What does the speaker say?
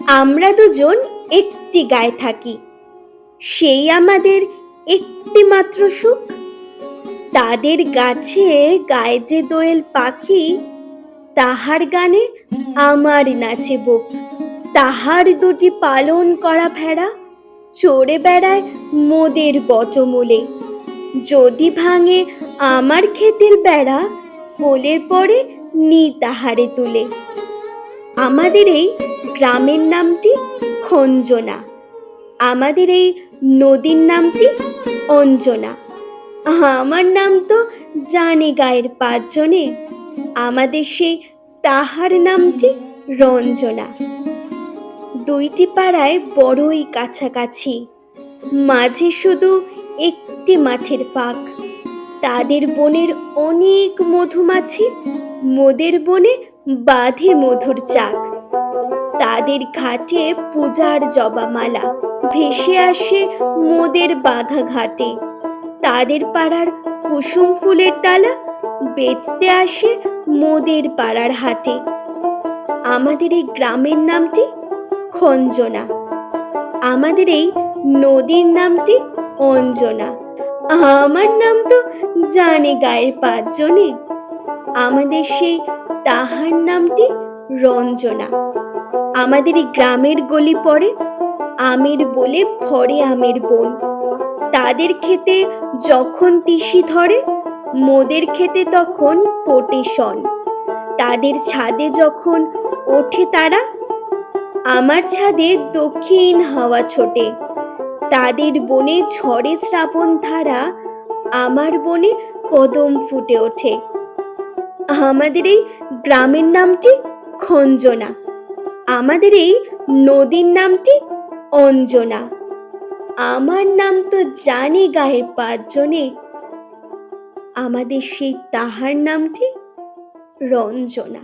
আমরা দুজন একটি গায়ে থাকি, সেই আমাদের একটি মাত্র সুখ। তাদের গাছে গায়ে যে দোয়েল পাখি, তাহার গানে আমার নাচে বুক। তাহার দুটি পালন করা ভেড়া চড়ে বেড়ায় মোদের বটমূলে। যদি ভাঙে আমার ক্ষেতের বেড়া, কোলের পরে নি তাহারে তুলে। আমাদের এই গ্রামের নামটি খঞ্জনা, আমাদের এই নদীর নামটি অঞ্জনা। আমার নাম তো জানে গায়ের পাঁচজনে, আমাদের সেই তাহার নামটি রঞ্জনা। দুইটি পাড়ায় বড়ই কাছাকাছি, মাঝে শুধু একটি মাঠের ফাঁক। তাদের বনের অনেক মধুমাছি, মোদের বনে বাঁধে মধুর চাক। তাদের ঘাটে পূজার জবামালা ভেসে আসে মোদের বাঁধা ঘাটে। তাদের পাড়ার কুসুম ফুলের ডালা বেচতে আসে মোদের পাড়ার হাটে। আমাদের এই গ্রামের নামটি খঞ্জনা, আমাদের এই নদীর নামটি অঞ্জনা। আমার নাম তো জানে গায়ের পাঁচজনে, আমাদের সেই তাহার নামটি রঞ্জনা। আমাদের এই গ্রামের গলি পড়ে আমের বলে ভরে আমের বন। তাদের খেতে যখন তিসি ধরে, মোদের খেতে তখন ফোটে শন। তাদের ছাদে যখন ওঠে তারা, আমার ছাদে দক্ষিণ হাওয়া ছোটে। তাদের বনে ঝড়ে শ্রাবণ ধারা, আমার বনে কদম ফুটে ওঠে। আমাদের এই গ্রামের নামটি খঞ্জনা, আমাদের এই নদীর নামটি অঞ্জনা। আমার নাম তো জানে গায়ের পাঁচজনে, আমাদের সেই তাহার নামটি রঞ্জনা।